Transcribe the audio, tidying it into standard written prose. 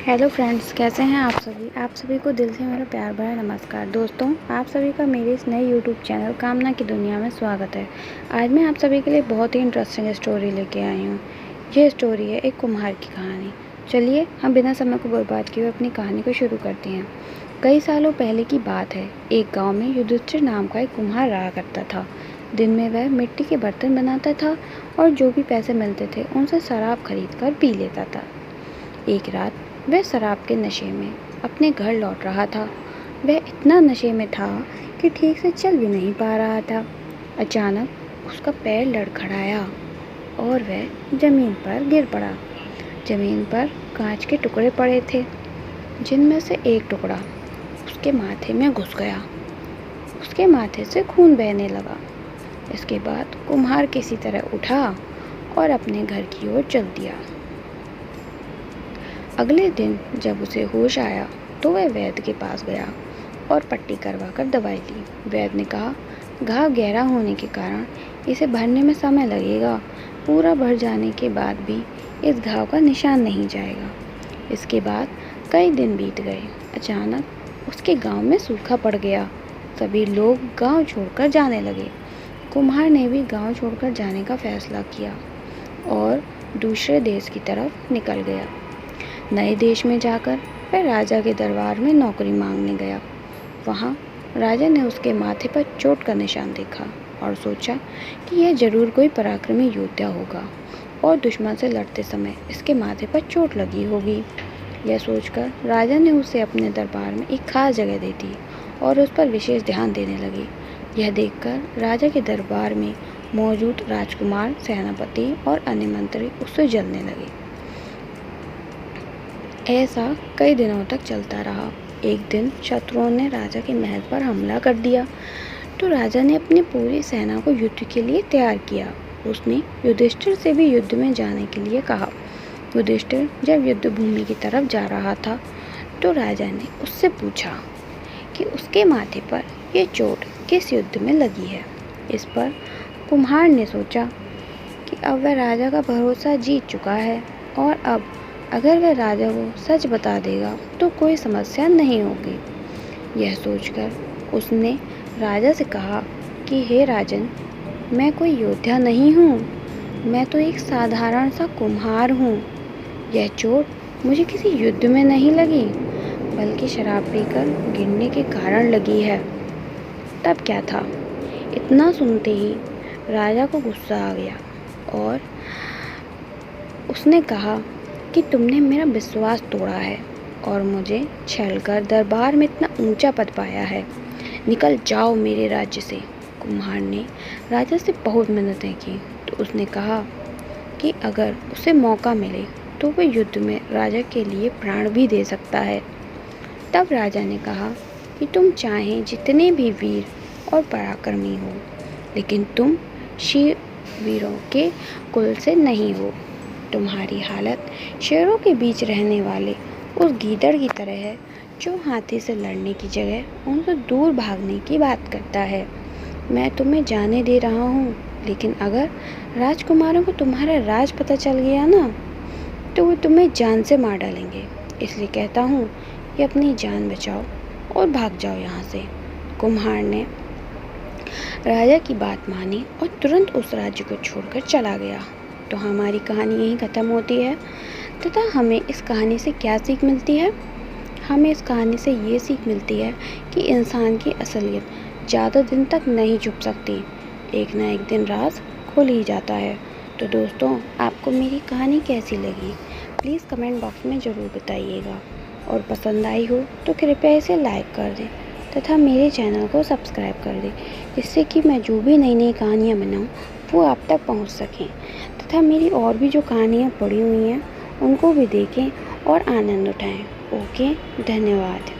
Hello friends, कैसे हैं आप सभी को दिल से मेरा प्यार भरा नमस्कार। दोस्तों, आप सभी का मेरे इस नए यूट्यूब चैनल कामना की दुनिया में स्वागत है। आज मैं आप सभी के लिए बहुत ही इंटरेस्टिंग स्टोरी लेके आई हूँ। यह स्टोरी है एक कुम्हार की कहानी। चलिए हम बिना समय को बर्बाद किए अपनी कहानी को शुरू करते हैं। कई सालों पहले की बात है। एक गाँव में युधिष्ठिर नाम का एक कुम्हार रहा करता था। दिन में वह मिट्टी के बर्तन बनाता था और जो भी पैसे मिलते थे उनसे शराब खरीद कर पी लेता था। एक रात वह शराब के नशे में अपने घर लौट रहा था। वह इतना नशे में था कि ठीक से चल भी नहीं पा रहा था। अचानक उसका पैर लड़खड़ाया और वह जमीन पर गिर पड़ा। जमीन पर कांच के टुकड़े पड़े थे, जिनमें से एक टुकड़ा उसके माथे में घुस गया। उसके माथे से खून बहने लगा। इसके बाद कुम्हार किसी तरह उठा और अपने घर की ओर चल दिया। अगले दिन जब उसे होश आया तो वह वैद्य के पास गया और पट्टी करवाकर दवाई ली। वैद्य ने कहा, घाव गहरा होने के कारण इसे भरने में समय लगेगा। पूरा भर जाने के बाद भी इस घाव का निशान नहीं जाएगा। इसके बाद कई दिन बीत गए। अचानक उसके गांव में सूखा पड़ गया। सभी लोग गांव छोड़कर जाने लगे। कुम्हार ने भी गांव छोड़कर जाने का फैसला किया और दूसरे देश की तरफ निकल गया। नए देश में जाकर वह राजा के दरबार में नौकरी मांगने गया। वहाँ राजा ने उसके माथे पर चोट का निशान देखा और सोचा कि यह जरूर कोई पराक्रमी योद्धा होगा और दुश्मन से लड़ते समय इसके माथे पर चोट लगी होगी। यह सोचकर राजा ने उसे अपने दरबार में एक खास जगह दे दी और उस पर विशेष ध्यान देने लगे। यह देखकर राजा के दरबार में मौजूद राजकुमार, सेनापति और अन्य मंत्री उससे जलने लगे। ऐसा कई दिनों तक चलता रहा। एक दिन शत्रुओं ने राजा के महल पर हमला कर दिया तो राजा ने अपनी पूरी सेना को युद्ध के लिए तैयार किया। उसने युधिष्ठिर से भी युद्ध में जाने के लिए कहा। युधिष्ठिर जब युद्ध भूमि की तरफ जा रहा था तो राजा ने उससे पूछा कि उसके माथे पर यह चोट किस युद्ध में लगी है। इस पर कुम्हार ने सोचा कि अब वह राजा का भरोसा जीत चुका है और अब अगर वह राजा को सच बता देगा तो कोई समस्या नहीं होगी। यह सोचकर उसने राजा से कहा कि हे राजन, मैं कोई योद्धा नहीं हूँ, मैं तो एक साधारण सा कुम्हार हूँ। यह चोट मुझे किसी युद्ध में नहीं लगी बल्कि शराब पीकर गिरने के कारण लगी है। तब क्या था, इतना सुनते ही राजा को गुस्सा आ गया और उसने कहा कि तुमने मेरा विश्वास तोड़ा है और मुझे छलकर दरबार में इतना ऊंचा पद पाया है। निकल जाओ मेरे राज्य से। कुम्हार ने राजा से बहुत मिन्नतें की तो उसने कहा कि अगर उसे मौका मिले तो वह युद्ध में राजा के लिए प्राण भी दे सकता है। तब राजा ने कहा कि तुम चाहे जितने भी वीर और पराक्रमी हो, लेकिन तुम वीरों के कुल से नहीं हो। तुम्हारी हालत शेरों के बीच रहने वाले उस गीदड़ की तरह है जो हाथी से लड़ने की जगह उनसे दूर भागने की बात करता है। मैं तुम्हें जाने दे रहा हूँ, लेकिन अगर राजकुमारों को तुम्हारा राज पता चल गया ना तो वो तुम्हें जान से मार डालेंगे। इसलिए कहता हूँ कि अपनी जान बचाओ और भाग जाओ यहाँ से। कुम्हार ने राजा की बात मानी और तुरंत उस राज्य को छोड़कर चला गया। तो हमारी कहानी यहीं ख़त्म होती है तथा हमें इस कहानी से क्या सीख मिलती है? हमें इस कहानी से ये सीख मिलती है कि इंसान की असलियत ज़्यादा दिन तक नहीं छुप सकती। एक ना एक दिन राज खुल ही जाता है। तो दोस्तों, आपको मेरी कहानी कैसी लगी प्लीज़ कमेंट बॉक्स में ज़रूर बताइएगा और पसंद आई हो तो कृपया इसे लाइक कर दें तथा मेरे चैनल को सब्सक्राइब कर दें, जिससे कि मैं जो भी नई नई कहानियाँ बनाऊँ वो आप तक पहुँच सकें तथा मेरी और भी जो कहानियाँ पड़ी हुई हैं उनको भी देखें और आनंद उठाएं। ओके, धन्यवाद।